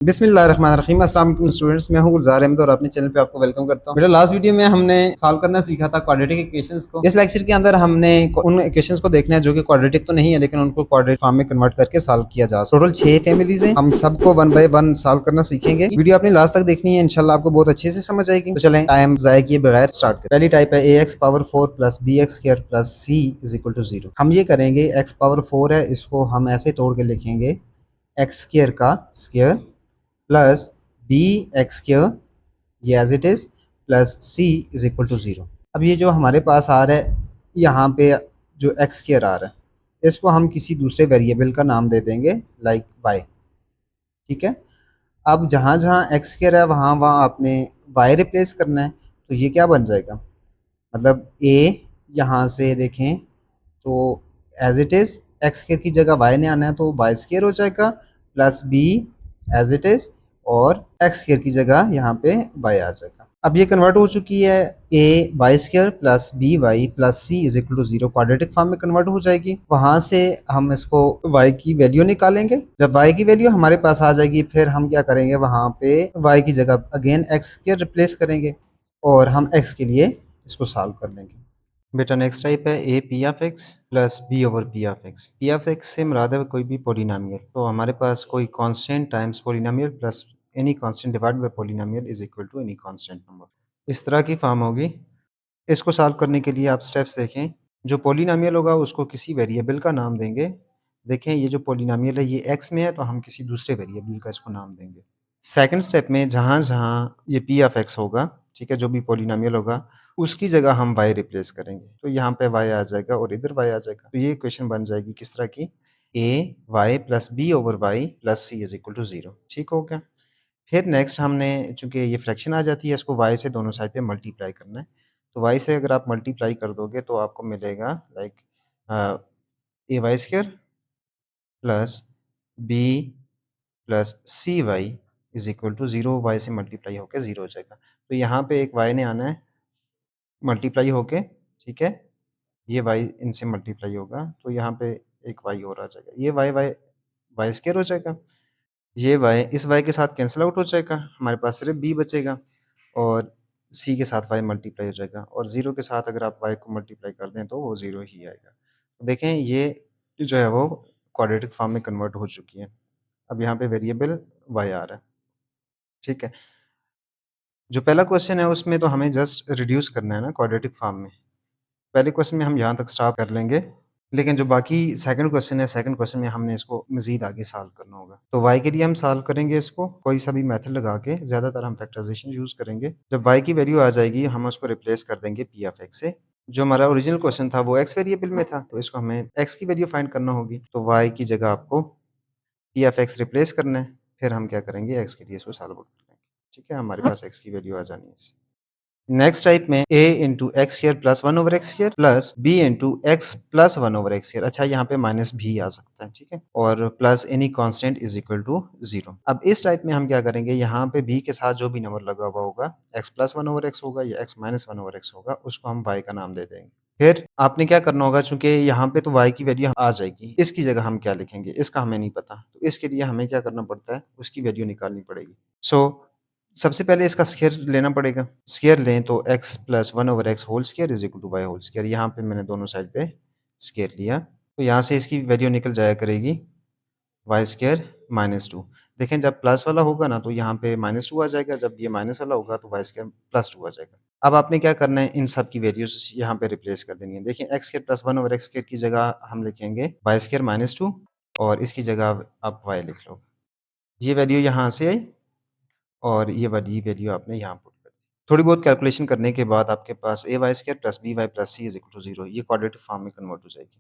बिस्मिल्लाहिर्रहमानिर्रहीम। अस्सलाम वालेकुम स्टूडेंट्स, मैं हूं गुलजार अहमद और अपने चैनल पे आपको वेलकम करता हूं। मेरे लास्ट वीडियो में हमने सॉल्व करना सीखा था क्वाड्रेटिक इक्वेशंस को। इस लेक्चर के अंदर हमने उन इक्वेशंस को देखना है जो कि क्वाड्रेटिक तो नहीं है लेकिन उनको क्वाड्रेटिक फॉर्म में कन्वर्ट करके सॉल्व किया जा सकता है। टोटल 6 फैमिलीज हैं, हम सबको वन बाय वन सॉल्व करना सीखेंगे। वीडियो आपने लास्ट तक देखनी है, इंशाल्लाह आपको बहुत अच्छे से समझ आएगी। तो चलें टाइम जाया किए बगैर स्टार्ट करें। पहली टाइप है ax power 4 plus bx square plus c is equal to 0। हम ये करेंगे x पावर 4 है, इसको हम ऐसे तोड़ के लिखेंगे x स्क्वायर का square plus b x square ये as it is plus c is equal to 0। अब ये जो हमारे पास आ रहा है यहाँ पे जो एक्स स्क्वायर आ रहा है इसको हम किसी दूसरे वेरिएबल का नाम दे देंगे लाइक वाई। ठीक है, अब जहाँ जहाँ एक्स स्क्वायर है वहाँ वहाँ आपने वाई रिप्लेस करना है। तो ये क्या बन जाएगा, मतलब ए यहाँ से देखें तो as it is x square की जगह वाई ने आना है तो वाई स्क्वायर हो जाएगा plus b as it is और एक्स स्क्वायर की जगह यहाँ पे वाई आ जाएगा। अब ये कन्वर्ट हो चुकी है a y square plus b y plus c is equal to 0 quadratic form में कन्वर्ट हो जाएगी। वहां से हम इसको वाई की वैल्यू निकालेंगे। जब वाई की वैल्यू हमारे पास आ जाएगी फिर हम क्या करेंगे, वहां पे वाई की जगह अगेन एक्स स्क्वायर रिप्लेस करेंगे और हम एक्स के लिए इसको सॉल्व कर लेंगे। बेटा नेक्स्ट टाइप है a p of x plus b over p of x. P of x से मुराद है कोई भी पोलिनोमियल, तो हमारे पास कोई constant times polynomial plus any constant divide by polynomial is equal to any constant number. इस तरह की फॉर्म होगी। इसको सॉल्व करने के लिए आप स्टेप्स देखें। जो पोलिनोमियल होगा उसको किसी वेरिएबल का नाम देंगे। देखें ये जो पोलिनोमियल है ये एक्स में है तो हम किसी दूसरे वेरिएबल का इसको नाम देंगे। सेकंड स्टेप में जहाँ जहाँ ये पी ऑफ एक्स होगा, ठीक है, जो भी पोलिनोमियल होगा उसकी जगह हम y रिप्लेस करेंगे तो यहाँ पे y आ जाएगा और इधर y आ जाएगा। तो ये इक्वेशन बन जाएगी किस तरह की, a y plus b over y plus c is equal to 0। ठीक हो गया। फिर नेक्स्ट हमने चूंकि ये फ्रैक्शन आ जाती है इसको y से दोनों साइड पे मल्टीप्लाई करना है। तो y से अगर आप मल्टीप्लाई कर दोगे तो आपको मिलेगा like a y square plus b plus c y is equal to 0। Y से मल्टीप्लाई होकर 0 हो जाएगा। तो यहाँ पे एक y ने आना है मल्टीप्लाई होके, ठीक है, ये y इनसे मल्टीप्लाई होगा तो यहाँ पे एक y और आ जाएगा। ये y y वाई स्क्वायर हो जाएगा। ये y इस y के साथ कैंसिल आउट हो जाएगा, हमारे पास सिर्फ b बचेगा और c के साथ y मल्टीप्लाई हो जाएगा और 0 के साथ अगर आप y को मल्टीप्लाई कर दें तो वो 0 ही आएगा। तो देखें ये जो है वो क्वाड्रेटिक फॉर्म में कन्वर्ट हो चुकी है। अब यहाँ पे वेरिएबल y आ रहा है। ठीक है, जो पहला क्वेश्चन है उसमें तो हमें जस्ट रिड्यूस करना है ना क्वाड्रेटिक फॉर्म में। पहले क्वेश्चन में हम यहाँ तक स्टॉप कर लेंगे, लेकिन जो बाकी सेकंड क्वेश्चन है सेकंड क्वेश्चन में हमने इसको मजीद आगे सॉल्व करना होगा। तो y के लिए हम सॉल्व करेंगे इसको कोई सा भी मेथड लगा के, ज़्यादातर हम फैक्टराइजेशन यूज़ करेंगे। जब y की वैल्यू आ जाएगी हम उसको रिप्लेस कर देंगे पी ऑफ एक्स से। जो हमारा ओरिजिनल क्वेश्चन था वो x वेरिएबल में था तो इसको हमें x की वैल्यू फाइंड करना होगी। तो y की जगह आपको पी ऑफ एक्स रिप्लेस करना है। फिर हम क्या करेंगे, x के लिए इसको सॉल्व कर लेंगे। ठीक है, हमारे पास x की वैल्यू आ जानी है। नेक्स्ट टाइप में a into x square plus 1 over x square plus b into x plus 1 over x square. अच्छा, यहाँ पे माइनस भी आ सकता है, ठीक है, और plus any constant is equal to 0। अब इस टाइप में हम क्या करेंगे, यहाँ पे b के साथ जो भी नंबर लगा हुआ होगा, x प्लस 1 ओवर एक्स होगा या x माइनस 1 ओवर एक्स होगा, उसको हम y का नाम दे देंगे। फिर आपने क्या करना होगा, चूंकि यहाँ पे तो y की वैल्यू आ जाएगी, इसकी जगह हम क्या लिखेंगे इसका हमें नहीं पता, तो इसके लिए हमें क्या करना पड़ता है, उसकी वैल्यू निकालनी पड़ेगी। सो सबसे पहले इसका स्क्वायर लेना पड़ेगा। स्क्वायर लें तो x plus 1 over x whole square is equal to y whole square. यहाँ पे मैंने दोनों साइड पे स्क्वायर लिया तो यहाँ से इसकी वैल्यू निकल जाया करेगी वाई स्क्वायर माइनस 2। देखें जब प्लस वाला होगा ना तो यहाँ पे माइनस 2 आ जाएगा, जब ये माइनस वाला होगा तो वाई स्क्वायर प्लस 2 आ जाएगा। अब आपने क्या करना है, इन सब की वैल्यूज यहाँ पे रिप्लेस कर देनी है। देखिए x square plus 1 over x square की जगह हम लिखेंगे वाई स्क्वायर माइनस 2 और इसकी जगह आप वाई लिख लो। ये वैल्यू यहाँ से आई और ये वाली वैल्यू आपने यहाँ पुट कर दी। थोड़ी बहुत कैलकुलेशन करने के बाद आपके पास a y square plus b y plus c is equal to 0 ये क्वाड्रेटिक फॉर्म में कन्वर्ट हो जाएगी।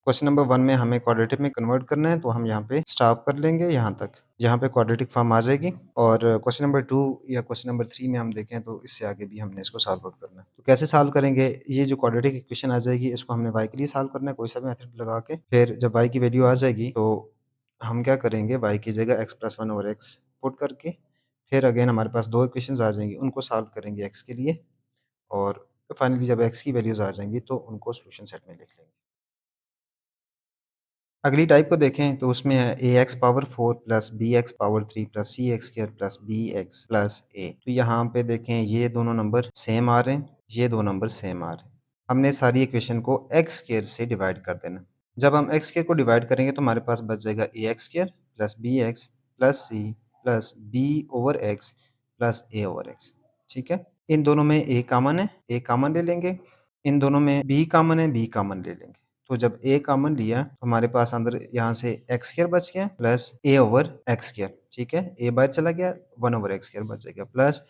क्वेश्चन नंबर 1 में हमें क्वाड्रेटिक में कन्वर्ट करना है तो हम यहाँ पे स्टॉप कर लेंगे यहाँ तक, यहाँ पे क्वाड्रेटिक फॉर्म आ जाएगी। और क्वेश्चन नंबर 2 या क्वेश्चन नंबर 3 में हम देखें तो इससे आगे भी हमने इसको सॉल्व आउट करना है। तो कैसे सॉल्व करेंगे, ये जो क्वाड्रेटिक इक्वेशन आ जाएगी इसको हमने y के लिए सॉल्व करना है कोई सा भी मेथड लगा के। फिर जब y की वैल्यू आ जाएगी तो हम क्या करेंगे, y की जगह x plus 1 over x put करके फिर अगेन हमारे पास दो इक्वेशंस आ जाएंगी, उनको सॉल्व करेंगे x के लिए और फाइनली जब x की वैल्यूज आ जाएंगी तो उनको सॉल्यूशन सेट में लिख लेंगे। अगली टाइप को देखें तो उसमें है a x power 4 plus b x power 3 plus c x square plus b x plus a. तो यहाँ पे देखें ये दोनों नंबर सेम आ रहे हैं, ये दो नंबर सेम आ रहे हैं। हमने सारी इक्वेशन को एक्स स्क्वायर से डिवाइड कर देना। जब हम एक्स स्क्वायर को डिवाइड करेंगे तो हमारे पास बच जाएगा a x square plus b x plus c plus b over x plus a over x. ठीक है, इन दोनों में ए कॉमन है, ए कॉमन ले लेंगे। इन दोनों में बी कॉमन है, बी कॉमन ले लेंगे। तो जब ए कॉमन लिया तो हमारे पास अंदर यहाँ से एक्स स्क्वायर बच गया plus a over x square. ठीक है, ए बाहर चला गया, 1 ओवर एक्स स्क्वायर बच जाएगा प्लस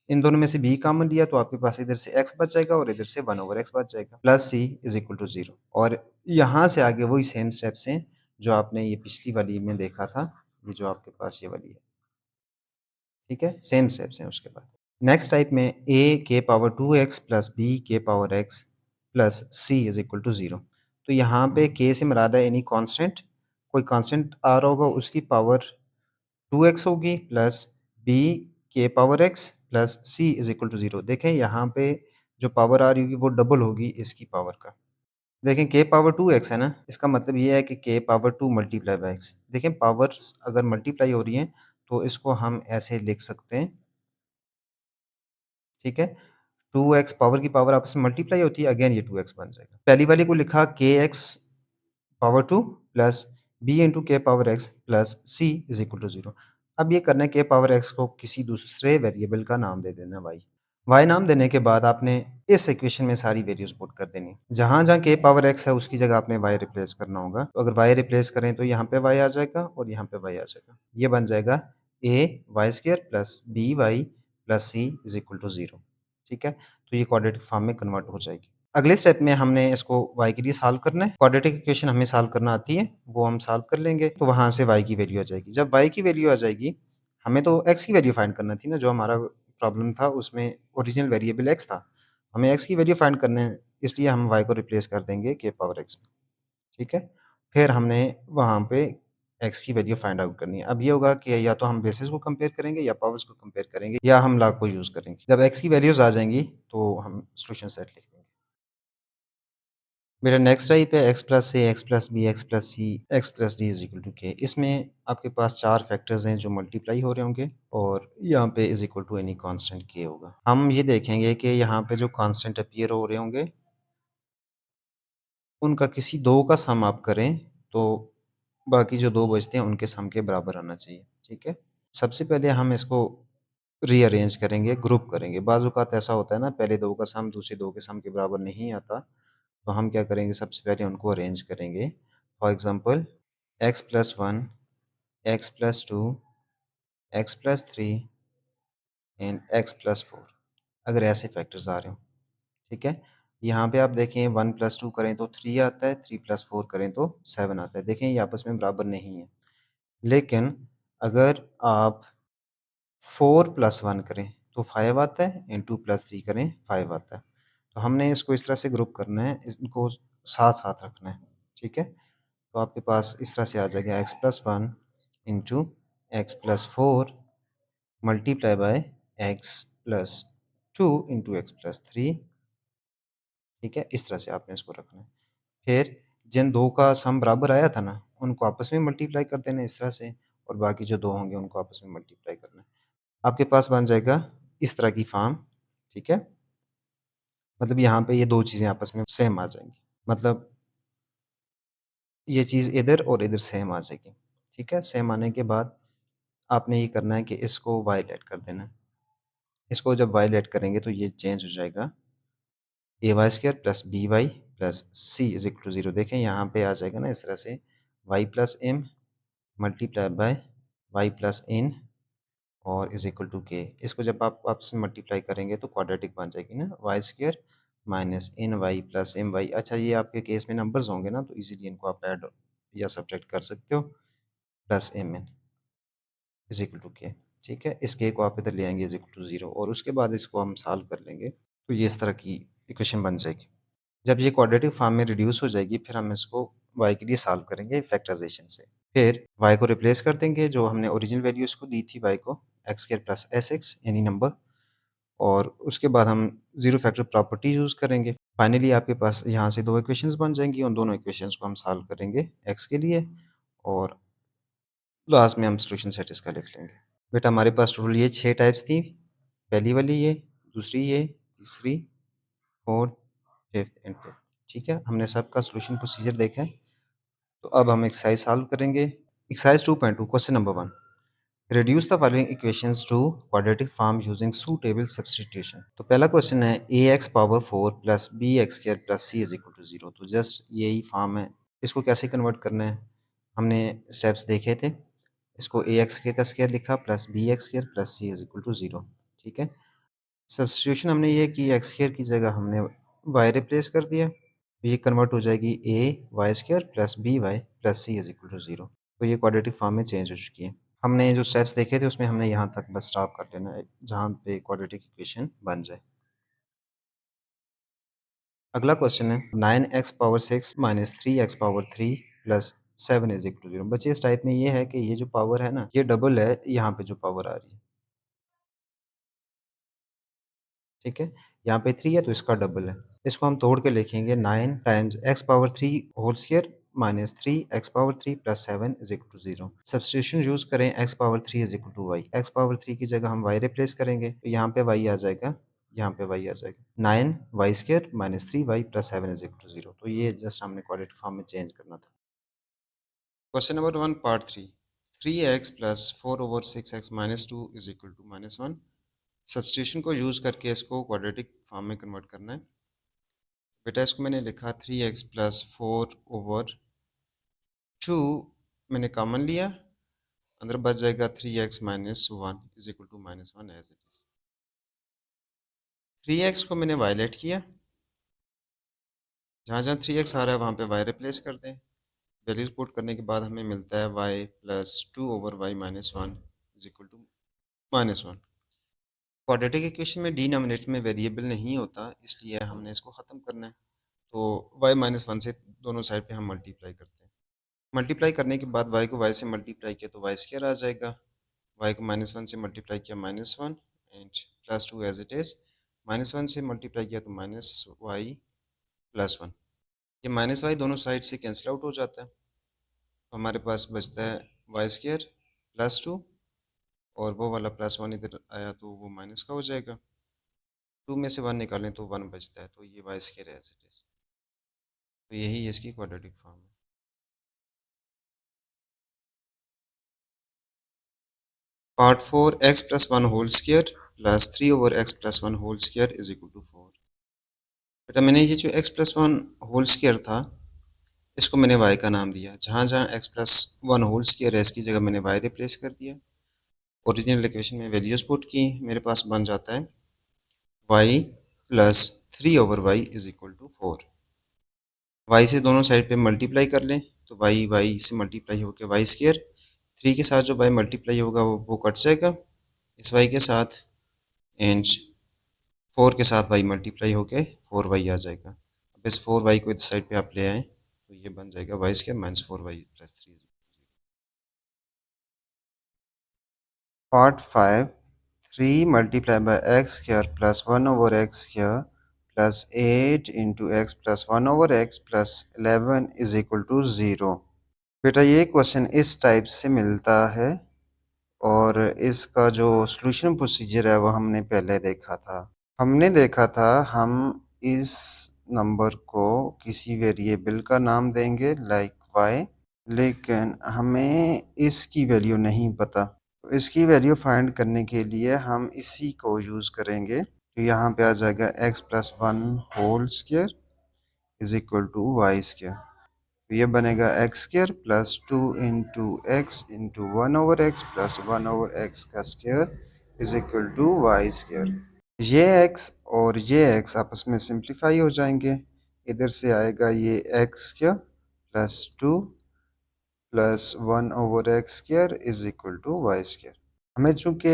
इन दोनों में से बी कॉमन लिया तो आपके पास इधर से एक्स बच जाएगा और इधर से 1 ओवर एक्स बच जाएगा plus c is equal to 0। और यहाँ से आगे वही सेम स्टेप्स हैं जो आपने ये पिछली वाली में देखा था, ये जो आपके पास ये वाली है। ठीक है, सेम स्टेप्स हैं। उसके बाद नेक्स्ट टाइप में ए के पावर 2x प्लस बी के power x plus c is equal to 0। तो यहाँ पे के से मुराद है एनी कांस्टेंट, कोई कांस्टेंट आ रहा होगा उसकी पावर 2x होगी प्लस बी के power x plus c is equal to 0। देखें यहाँ पे जो पावर आ रही होगी वो डबल होगी इसकी पावर का। देखें के पावर 2x है ना, इसका मतलब ये है कि के पावर 2 मल्टीप्लाई बाई एक्स। देखें पावर्स अगर मल्टीप्लाई हो रही हैं तो इसको हम ऐसे लिख सकते हैं। ठीक है, 2x पावर की पावर आपस में मल्टीप्लाई होती है, अगेन ये 2x बन जाएगा। पहली वाली को लिखा के x power 2 plus b into k power x plus c is equal to 0। अब ये करना है के पावर एक्स को किसी दूसरे वेरिएबल का नाम दे देना वाई। वाई नाम देने के बाद आपने इस इक्वेशन में सारी वैल्यूज पुट कर देनी। जहां जहां के पावर एक्स है उसकी जगह आपने वाई रिप्लेस करना होगा। तो अगर वाई रिप्लेस करें तो यहाँ पे वाई आ जाएगा और यहाँ पे वाई आ जाएगा। ये बन जाएगा a y square plus b y plus c is equal to 0। ठीक है, तो ये क्वाड्रेटिक फॉर्म में कन्वर्ट हो जाएगी। अगले स्टेप में हमने इसको y के लिए सॉल्व करना है। क्वाड्रेटिक इक्वेशन हमें सॉल्व करना आती है, वो हम सॉल्व कर लेंगे। तो वहां से y की वैल्यू आ जाएगी। जब y की वैल्यू आ जाएगी, हमें तो x की वैल्यू फाइंड करना थी ना, जो हमारा प्रॉब्लम था उसमें ओरिजिनल वेरिएबल x था। हमें x की वैल्यू फाइंड करना है, इसलिए हम y को रिप्लेस कर देंगे के पावर x में। ठीक है, फिर हमने वहाँ पे x की वैल्यू फाइंड आउट करनी है। अब ये होगा कि या तो हम बेसिस को कंपेयर करेंगे या पावर्स को कंपेयर करेंगे या हम लॉग को यूज़ करेंगे। जब x की वैल्यूज आ जाएंगी तो हम सॉल्यूशन सेट लिख देंगे। मेरा नेक्स्ट टाइप है x plus a x plus b x plus c x plus d is equal to k. इसमें आपके पास 4 फैक्टर्स हैं जो मल्टीप्लाई हो रहे होंगे और यहाँ पे is equal to any constant k होगा। हम ये देखेंगे कि यहाँ पे जो कांस्टेंट अपीयर हो रहे होंगे उनका किसी दो का सम आप करें तो बाकी जो दो बचते हैं उनके सम के बराबर आना चाहिए। ठीक है, सबसे पहले हम इसको रीअरेंज करेंगे, ग्रुप करेंगे। बाज़ औक़ात ऐसा होता है ना, पहले दो का सम दूसरे दो के सम के बराबर नहीं आता, तो हम क्या करेंगे, सबसे पहले उनको अरेंज करेंगे। For example x plus 1 x plus 2 x plus 3 and x plus 4, अगर ऐसे फैक्टर्स आ रहे हो। ठीक है, यहाँ पे आप देखें 1 प्लस 2 करें तो 3 आता है, 3 प्लस 4 करें तो 7 आता है। देखें ये आपस में बराबर नहीं है। लेकिन अगर आप 4 प्लस 1 करें तो 5 आता है एंड 2 प्लस 3 करें 5 आता है। तो हमने इसको इस तरह से ग्रुप करना है, इनको साथ साथ रखना है। ठीक है, तो आपके पास इस तरह से आ जाएगा x plus 1 into x plus 4 multiply by x plus 2 into x plus 3। ठीक है, इस तरह से आपने इसको रखना है। फिर जिन दो का सम बराबर आया था ना, उनको आपस में मल्टीप्लाई कर देना इस तरह से, और बाकी जो दो होंगे उनको आपस में मल्टीप्लाई करना है। आपके पास बन जाएगा इस तरह की फॉर्म। ठीक है, मतलब यहाँ पे ये दो चीज़ें आपस में सेम आ जाएंगी, मतलब ये चीज़ इधर और इधर सेम आ जाएगी। ठीक है, सेम आने के बाद आपने ये करना है कि इसको वायलेट कर देना है। इसको जब वायलेट करेंगे तो ये चेंज हो जाएगा, a y square plus b y plus c is equal to 0। देखें यहाँ पे आ जाएगा ना इस तरह से, y plus m multiply by y plus n और इज इक्वल टू के। इसको जब आप आपस में मल्टीप्लाई करेंगे तो क्वाड्रेटिक बन जाएगी ना, y square minus n y plus m y. अच्छा, ये आपके केस में नंबर्स होंगे ना, तो इजीली इनको आप ऐड या सब्ट्रैक्ट कर सकते हो, plus m n is equal to k. ठीक है, इस के को आप इधर ले आएंगे इज इक्वल टू 0 और उसके बाद इसको हम सॉल्व कर लेंगे तो ये इस तरह की इक्वेशन बन जाएगी। जब ये क्वाड्रेटिक फॉर्म में रिड्यूस हो जाएगी फिर हम इसको y के लिए सॉल्व करेंगे फैक्टराइजेशन से। फिर y को रिप्लेस कर देंगे, जो हमने ओरिजिनल वैल्यू इसको दी थी y को, x square plus S x any number, और उसके बाद हम ज़ीरो फैक्टर प्रॉपर्टी यूज़ करेंगे। फाइनली आपके पास यहाँ से 2 इक्वेशंस बन जाएँगी, उन दोनों इक्वेशंस को हम सॉल्व करेंगे x के लिए और लास्ट में हम सॉल्यूशन सेट इसका लिख लेंगे। बेटा हमारे पास टोटल ये 6 टाइप्स थी, पहली वाली ये, दूसरी ये, तीसरी, 4th, 5th एंड 5th। ठीक है, हमने सबका सॉल्यूशन प्रोसीजर देखा है। तो अब हम एक्सरसाइज सॉल्व करेंगे। Exercise 2.2 question number 1, reduce the following equations to quadratic form using suitable substitution. तो पहला क्वेश्चन है ax power 4 plus b x square plus c is equal to 0। तो जस्ट यही फॉर्म है, इसको कैसे कन्वर्ट करना है हमने स्टेप्स देखे थे। इसको ए एक्स स्क्वायर का स्क्वायर लिखा plus b x square plus c is equal to 0। ठीक है, सब्स्टिट्यूशन हमने ये की, एक्स स्क्वायर की जगह हमने वाई रिप्लेस कर दिया, तो ये कन्वर्ट हो जाएगी a y square plus b y plus c is equal to 0। तो ये क्वाड्रेटिक फॉर्म में चेंज हो चुकी है। हमने जो स्टेप्स देखे थे उसमें हमने यहाँ तक बस स्टॉप कर लेना है जहाँ पे क्वाड्रेटिक इक्वेशन बन जाए। अगला क्वेश्चन है 9x power 6 minus 3x power 3 plus 7 is equal to 0। बच्चे इस टाइप में ये है कि ये जो पावर है ना, ये डबल है यहाँ पे जो पावर आ रही है। ठीक है, यहाँ पे 3 है तो इसका डबल है। इसको हम तोड़ के लिखेंगे 9 times x power 3 whole square minus 3x power 3 plus 7 is equal to 0। Substitution use करें, x power 3 is equal to y. x power 3 की जगह हम y रिप्लेस करेंगे, तो यहाँ पे y आ जाएगा, यहाँ पे y आ जाएगा 9 y square minus 3 y plus 7 is equal to 0। तो ये जस्ट हमने क्वाड्रेटिक फॉर्म में चेंज करना था। Question number 1 part 3, 3x plus 4 over 6x minus 2 is equal to minus 1। Substitution को यूज़ करके इसको क्वाड्रेटिक फॉर्म में कन्वर्ट करना है। बेटा इसको मैंने लिखा 3x प्लस 4 ओवर 2, मैंने कॉमन लिया, अंदर बच जाएगा 3x minus 1 is equal to minus 1 as it is. 3x को मैंने वायलेट किया, जहाँ जहाँ 3x आ रहा है वहाँ पे y रिप्लेस कर दें। वैल्यूज पुट करने के बाद हमें मिलता है y plus 2 over y minus 1 is equal to minus 1। Quadratic equation में डिनोमिनेटर में वेरिएबल नहीं होता, इसलिए हमने इसको ख़त्म करना है। तो y माइनस 1 से दोनों साइड पे हम मल्टीप्लाई करते हैं। मल्टीप्लाई करने के बाद y को y से मल्टीप्लाई किया तो y स्क्वायर आ जाएगा, y को माइनस 1 से मल्टीप्लाई किया minus 1 and plus 2 as it is. Minus 1 से मल्टीप्लाई किया तो माइनस वाई प्लस 1। ये माइनस वाई दोनों साइड से कैंसिल आउट हो जाता है, तो हमारे पास बचता है वाई स्क्वायर प्लस 2 और वो वाला प्लस 1 इधर आया तो वो माइनस का हो जाएगा। 2 में से 1 निकालें तो 1 बचता है, तो ये y square as it is. तो यही इसकी क्वाड्रेटिक फॉर्म है। Part 4, x plus 1 whole square plus 3 over x plus 1 whole square is equal to 4। बेटा मैंने ये जो एक्स प्लस 1 होल स्क्वायर था, इसको मैंने y का नाम दिया। जहाँ जहाँ x प्लस 1 होल स्क्वायर है इसकी जगह मैंने y रिप्लेस कर दिया। ओरिजिनल इक्वेशन में वैल्यूज पुट की, मेरे पास बन जाता है y plus 3 over y is equal to 4। y से दोनों साइड पे मल्टीप्लाई कर लें तो y से मल्टीप्लाई होकर वाई स्क्वायर, 3 के साथ जो y मल्टीप्लाई होगा वो कट जाएगा इस y के साथ, एंड 4 के साथ y मल्टीप्लाई होके 4y आ जाएगा। अब इस 4y को इस साइड पे आप ले आएँ तो ये बन जाएगा y square minus 4y plus 3। Part 5, 3 multiply by x square plus 1 over x square plus 8 into x plus 1 over x plus 11 is equal to 0। बेटा ये क्वेश्चन इस टाइप से मिलता है और इसका जो सॉल्यूशन प्रोसीजर है वो हमने पहले देखा था। हमने देखा था हम इस नंबर को किसी वेरिएबल का नाम देंगे लाइक y, लेकिन हमें इसकी वैल्यू नहीं पता। तो इसकी वैल्यू फाइंड करने के लिए हम इसी को यूज़ करेंगे। तो यहाँ पे आ जाएगा x plus 1 whole square is equal to y square. तो ये बनेगा x square plus 2 into x into 1 over x plus 1 over x का square is equal to y square. ये x और ये x आपस में सिंप्लीफाई हो जाएंगे, इधर से आएगा ये x square plus 2 plus 1 over x square is equal to y square. हमें चूँकि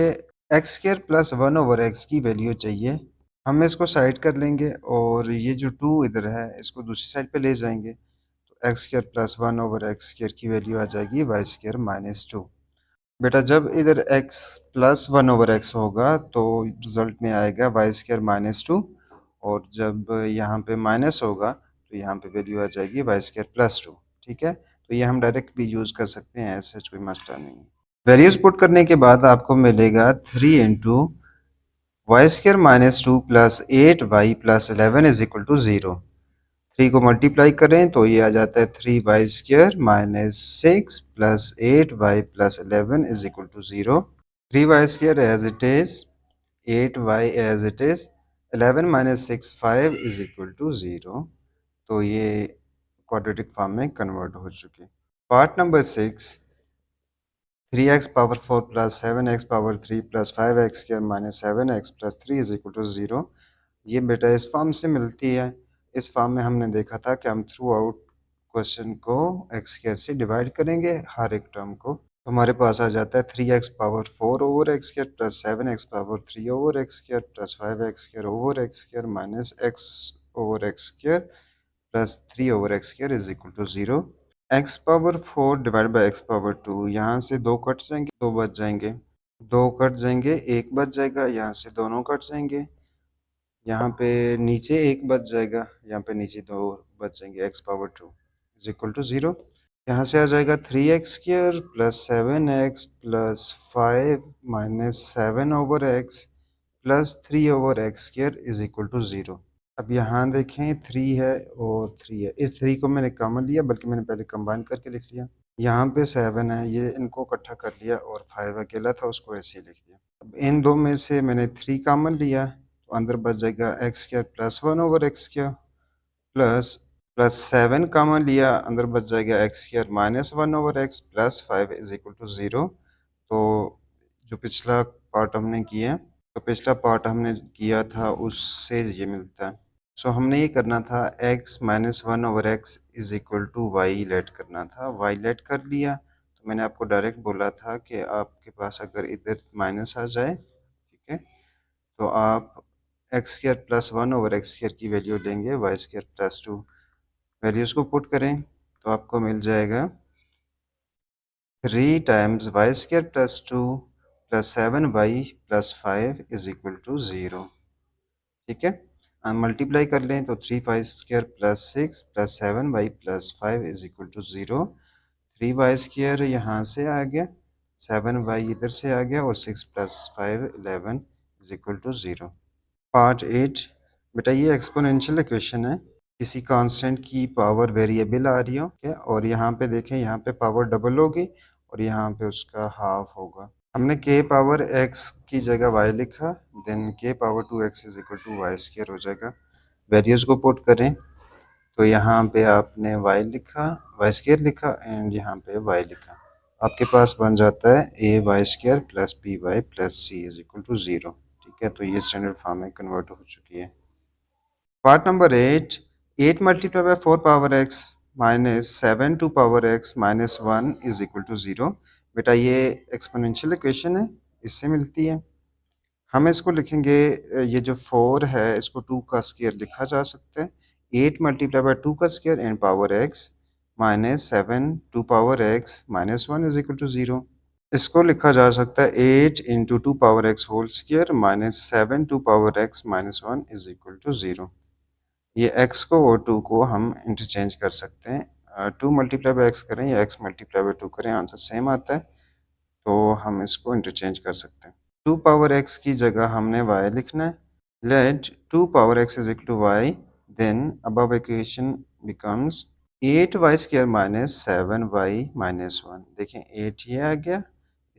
x square plus 1 over x की वैल्यू चाहिए, हम इसको साइड कर लेंगे और ये जो 2 इधर है इसको दूसरी साइड पे ले जाएंगे, तो x square plus 1 over x square की वैल्यू आ जाएगी वाई स्क्वायर माइनस 2। बेटा जब इधर x plus one over x होगा तो रिजल्ट में आएगा वाई स्क्र माइनस टू, और जब यहाँ पे माइनस होगा तो यहाँ पे वैल्यू आ जाएगी वाई स्क्र प्लस टू। ठीक है, तो ये हम डायरेक्ट भी यूज़ कर सकते हैं, ऐसे कोई मसला नहीं है। वैल्यूज पुट करने के बाद आपको मिलेगा 3 into y square minus two plus 8 y plus 11 is equal to 0। 3 को मल्टीप्लाई करें तो ये आ जाता है 3 y square minus 6 plus 8 y plus 11 is equal to 0। 3 y square as it is, 8 y as it is, 11 - 6 5 is equal to 0। तो ये quadratic form में convert हो चुके। Part number 6, 3x⁴ plus 7x⁴ plus 5x² minus 7x plus 3 is equal to 0। ये बेटा इस form से मिलती है। इस फॉर्म में हमने देखा था कि हम थ्रू आउट क्वेश्चन को x² से डिवाइड करेंगे हर एक टर्म को, तो हमारे पास आ जाता है 3x⁴ over x² plus 7x⁴ over x² plus 5x² over x² minus x over x² plus 3 over x² is equal to 0। x⁴ divide by x⁴ 2, यहाँ से दो कट जाएंगे, दो बच जाएंगे, दो कट जाएंगे, एक बच जाएगा, यहाँ से दोनों कट जाएंगे, यहाँ पे नीचे एक बच जाएगा, यहाँ पे नीचे दो बच जाएंगे, x⁴ 2 इज इक्वल टू 0। यहाँ से आ जाएगा 3x² plus 7x plus 5 minus 7 over x plus 3 over x² is equal to 0। अब यहाँ देखें 3 है और 3 है, इस 3 को मैंने कॉमन लिया, बल्कि मैंने पहले कंबाइन करके लिख लिया। यहाँ पे 7 है, ये इनको इकट्ठा कर लिया, और 5 अकेला था, उसको ऐसे ही लिख दिया। अब इन दो में से मैंने 3 कॉमन लिया, तो अंदर बच जाएगा x² plus 1 over x² plus plus 7 common लिया, अंदर बच जाएगा x² minus 1 over x plus 5 is equal to 0। तो जो पिछला पार्ट हमने किया, तो पिछला पार्ट हमने किया था उससे ये मिलता है। सो हमने ये करना था x minus 1 over x is equal to y let करना था, वाई लेट कर लिया। तो मैंने आपको डायरेक्ट बोला था कि आपके पास अगर इधर माइनस आ जाए, ठीक है, तो आप x² प्लस 1 ओवर x² की वैल्यू लेंगे y² प्लस 2। वैल्यूज़ को पुट करें तो आपको मिल जाएगा 3 times y² plus 2 plus 7y plus 5 is equal to 0। ठीक है, हम मल्टीप्लाई कर लें तो 3y² plus 6 plus 7y plus 5 is equal to 0। 3y² यहाँ से आ गया, 7y इधर से आ गया, और 6 plus 5 11 is equal to 0। Part 8, बेटा ये एक्सपोनेंशियल इक्वेशन है, किसी कांस्टेंट की पावर वेरिएबल आ रही हो, क्या, और यहाँ पे देखें, यहाँ पे पावर डबल होगी और यहाँ पे उसका हाफ होगा। हमने k पावर x की जगह y लिखा, then k power 2x is equal to y² हो जाएगा। वैल्यूज़ को पुट करें तो यहाँ पे आपने y लिखा, y² लिखा, एंड यहाँ पे y लिखा, आपके पास बन जाता है ay² plus by plus c is equal to 0। ठीक है, तो ये स्टैंडर्ड फॉर्म में कन्वर्ट हो चुकी है। Part number 8, 8 multiply by 4 power x minus 7 two power x minus 1 is equal to 0। बेटा ये एक्सपोनेंशियल इक्वेशन है, इससे मिलती है। हम इसको लिखेंगे, ये जो 4 है इसको 2 का स्क्वायर लिखा जा सकता है, 8 मल्टीप्लाई बाय 2 का square and power x minus 7 two power x minus 1 is equal to 0। इसको लिखा जा सकता है 8 into 2 power x whole square minus 7 two power x minus 1 is equal to 0। ये x को और 2 को हम इंटरचेंज कर सकते हैं, 2 मल्टीप्लाई बाई x करें या x मल्टीप्लाई बाई 2 करें, आंसर सेम आता है, तो हम इसको इंटरचेंज कर सकते हैं। 2 पावर x की जगह हमने y लिखना है। Let 2 power x is equal to y, then above equation becomes 8y² minus 7y minus 1। देखें 8 ये आ गया,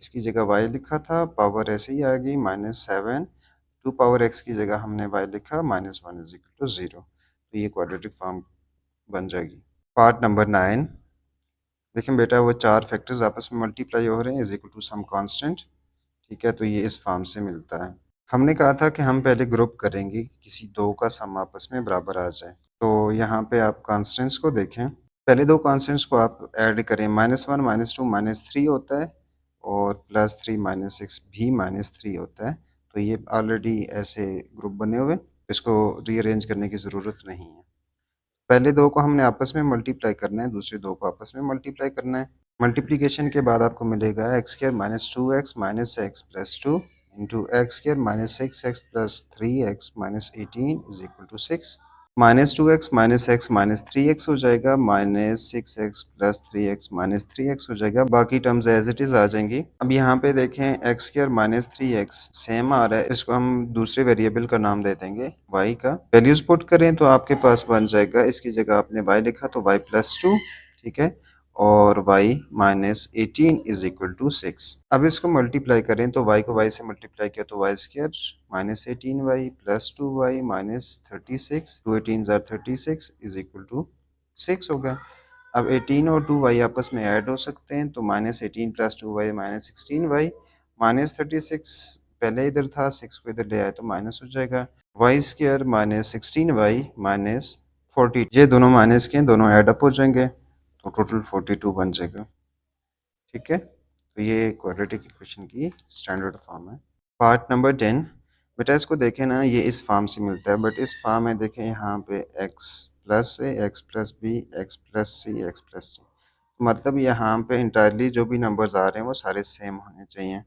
इसकी जगह y लिखा था, पावर ऐसे ही आ गई माइनस 7, 2 पावर x की जगह हमने y लिखा, माइनस 1 इज इक्वल टू 0। तो ये क्वाड्रेटिक फॉर्म बन जाएगी। पार्ट नंबर 9, देखें बेटा वो चार फैक्टर्स आपस में मल्टीप्लाई हो रहे हैं is equal to some constant. ठीक है, तो ये इस फॉर्म से मिलता है। हमने कहा था कि हम पहले ग्रुप करेंगे, किसी दो का सम आपस में बराबर आ जाए। तो यहाँ पे आप कांस्टेंट्स को देखें, पहले दो कांस्टेंट्स को आप ऐड करें, -1 -2 -3 होता है, और +3 -6 भी -3 होता है। तो ये ऑलरेडी ऐसे ग्रुप बने हुए, इसको रीअरेंज करने की ज़रूरत नहीं है। पहले दो को हमने आपस में मल्टीप्लाई करना है, दूसरे दो को आपस में मल्टीप्लाई करना है। मल्टीप्लिकेशन के बाद आपको मिलेगा x square minus 2x minus x plus 2 into x square minus 6x plus 3x minus 18 is equal to 6। Minus 2x minus x minus 3x हो जाएगा, minus 6x plus 3x minus 3x हो जाएगा। बाकी terms as it is आ जाएंगी। अब यहाँ पे देखें x square minus 3x same आ रहा है, इसको हम दूसरे वेरिएबल का नाम दे देंगे y का। वैल्यूज पुट करें तो आपके पास बन जाएगा, इसकी जगह आपने y लिखा तो y प्लस 2, ठीक है, और y minus 18 is equal to 6। अब इसको मल्टीप्लाई करें तो y को y से मल्टीप्लाई किया तो y square minus 18y plus 2y minus 36, 2 18 ज़ार 36 इज इक्वल टू 6 हो गया। अब 18 और 2y आपस में ऐड हो सकते हैं तो minus 18 plus 2y minus 16y minus 36 पहले इधर था, 6 को इधर ले आए तो माइनस हो जाएगा। y square minus 16y minus 40, ये दोनों माइनस के दोनों ऐड अप हो जाएंगे तो टोटल 42 बन जाएगा, ठीक है। तो ये क्वाड्रेटिक इक्वेशन की स्टैंडर्ड फॉर्म है। पार्ट नंबर 10, बेटा इसको देखें ना, ये इस फॉर्म से मिलता है, बट इस फॉर्म में देखें यहाँ पे x plus a x plus b x plus c x plus d, मतलब यहाँ पे इंटायरली जो भी नंबर्स आ रहे हैं वो सारे सेम होने चाहिए।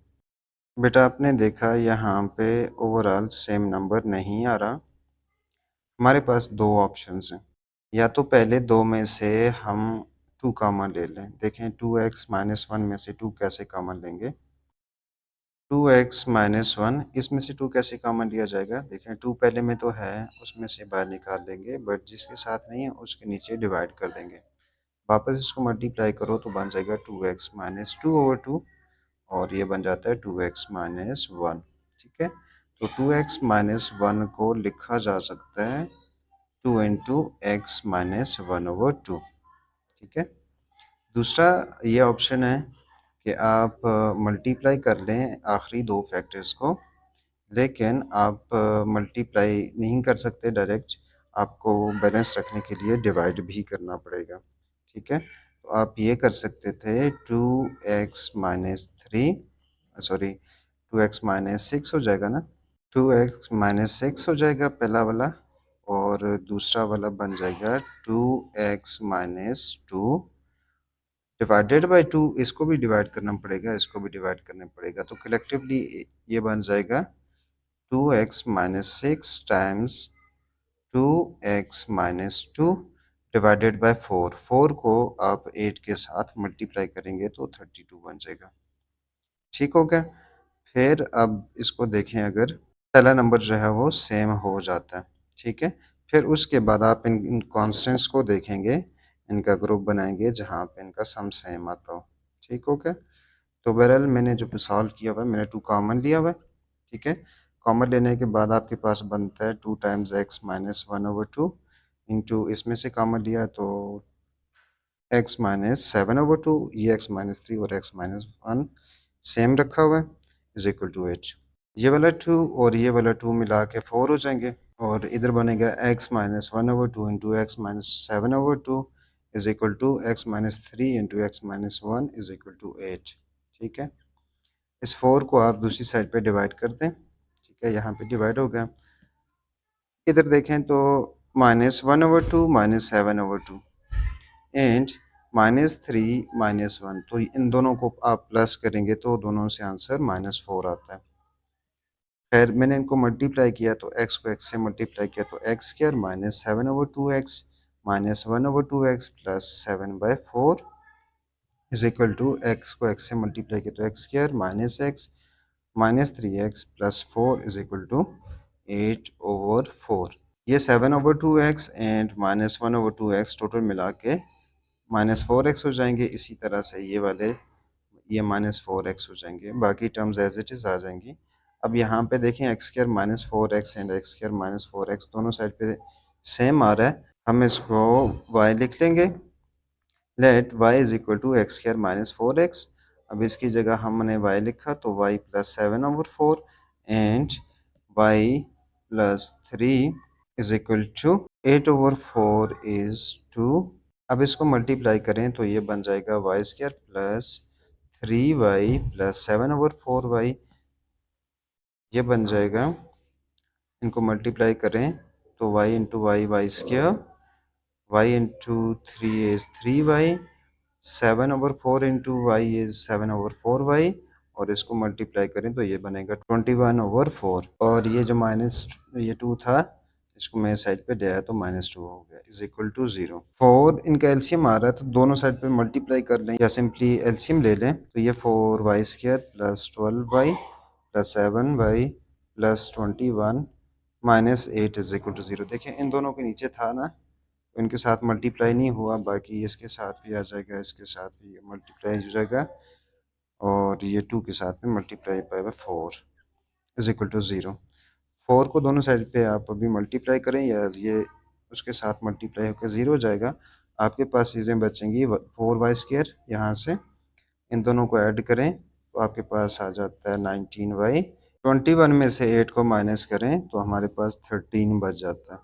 बेटा आपने देखा यहाँ पे ओवरऑल सेम नंबर नहीं आ रहा, हमारे पास दो ऑप्शंस हैं। या तो पहले दो में से हम 2 कॉमन ले लें। देखें 2x माइनस 1 में से 2 कैसे कॉमन लेंगे। 2x माइनस 1 इसमें से 2 कैसे कॉमन लिया जाएगा। देखें 2 पहले में तो है, उसमें से बाहर निकाल लेंगे, बट जिसके साथ नहीं है उसके नीचे डिवाइड कर देंगे। वापस इसको मल्टीप्लाई करो तो बन जाएगा 2x माइनस 2/2 और ये बन जाता है 2x माइनस 1, ठीक है। तो 2x माइनस 1 को लिखा जा सकता है 2 इंटू एक्स माइनस 1/2, ठीक है। दूसरा ये ऑप्शन है कि आप मल्टीप्लाई कर लें आखिरी दो फैक्टर्स को, लेकिन आप मल्टीप्लाई नहीं कर सकते डायरेक्ट, आपको बैलेंस रखने के लिए डिवाइड भी करना पड़ेगा, ठीक है। तो आप ये कर सकते थे 2x minus 3, sorry 2x minus 6 हो जाएगा ना, 2x माइनस 6 हो जाएगा पहला वाला, और दूसरा वाला बन जाएगा 2x माइनस 2 डिवाइडेड बाई 2, इसको भी डिवाइड करना पड़ेगा, इसको भी डिवाइड करना पड़ेगा, तो कलेक्टिवली ये बन जाएगा 2x minus 6 times 2x minus 2 divided by 4। 4 को आप 8 के साथ मल्टीप्लाई करेंगे तो 32 बन जाएगा, ठीक हो गया। फिर अब इसको देखें, अगर पहला नंबर जो है वो सेम हो जाता है, ठीक है, फिर उसके बाद आप इन कॉन्स्टेंट्स को देखेंगे, इनका ग्रुप बनाएंगे जहाँ पे इनका सम सेम आता हो, ठीक हो गया। तो बहरहाल मैंने जो सॉल्व किया हुआ है, मैंने 2 कॉमन लिया हुआ है, ठीक है। कॉमन लेने के बाद आपके पास बनता है 2 टाइम्स एक्स माइनस 1/2 इंटू इसमें से कॉमन लिया तो एक्स माइनस 7/2, ये एक्स माइनस 3 और एक्स माइनस 1 सेम रखा हुआ है इज इक्वल टू 8। ये वाला 2 और ये वाला 2 मिला के 4 हो जाएंगे, और इधर बनेगा x minus 1/2 into x minus 7/2 is equal to x minus 3 into x minus 1 is equal to 8, ठीक है। इस 4 को आप दूसरी साइड पे डिवाइड कर दें, ठीक है, यहाँ पे डिवाइड हो गया। इधर देखें तो minus 1/2 minus 7/2 and minus 3 minus 1, तो इन दोनों को आप प्लस करेंगे तो दोनों से आंसर -4 आता है। खैर मैंने इनको मल्टीप्लाई किया तो x को x से मल्टीप्लाई किया तो x square minus 7/2x minus 1/2x plus 7/4 is equal to x को x से मल्टीप्लाई किया तो x square minus x minus 3x plus 4 is equal to 8/4। ये 7/2x and minus 1/2x total मिला के -4x हो जाएंगे। इसी तरह से ये वाले ये -4x हो जाएंगे, बाकी टर्म्स एज इट इज़ आ जाएंगी। अब यहाँ पे देखें x square -4x and x square -4x दोनों साइड पे सेम आ रहा है, हम इसको y लिख लेंगे। Let y is equal to x square -4x, अब इसकी जगह हमने y लिखा तो y plus 7/4 and y plus 3 is equal to 8/4 is 2। अब इसको मल्टीप्लाई करें तो ये बन जाएगा Y square plus 3y plus 7/4y, ये बन जाएगा। इनको मल्टीप्लाई करें तो y into y y square, y into 3 is 3y 7/4 into y is 7/4 y, और इसको मल्टीप्लाई करें तो ये बनेगा 21/4, और ये जो माइनस ये 2 था इसको मैं साइड पे ले आया तो -2 हो गया, इज इक्वल टू 0। 4 इनका एलसीएम आ रहा है तो दोनों साइड पे मल्टीप्लाई कर लें या सिंपली एलसीएम ले लें, तो ये 4y² plus 12y plus 7y plus 21 -8 is equal to 0। देखिए इन दोनों के नीचे था ना, तो इनके साथ मल्टीप्लाई नहीं हुआ, बाकी इसके साथ भी आ जाएगा, इसके साथ भी मल्टीप्लाई हो जाएगा, और ये 2 के साथ में multiply by 4 is equal to 0। 4 को दोनों साइड पे आप अभी मल्टीप्लाई करें या ये उसके साथ मल्टीप्लाई होकर 0 हो जाएगा। आपके पास चीज़ें बचेंगी 4y², यहाँ से इन दोनों को ऐड करें तो आपके पास आ जाता है 19y। 21 में से 8 को माइनस करें तो हमारे पास 13 बच जाता है।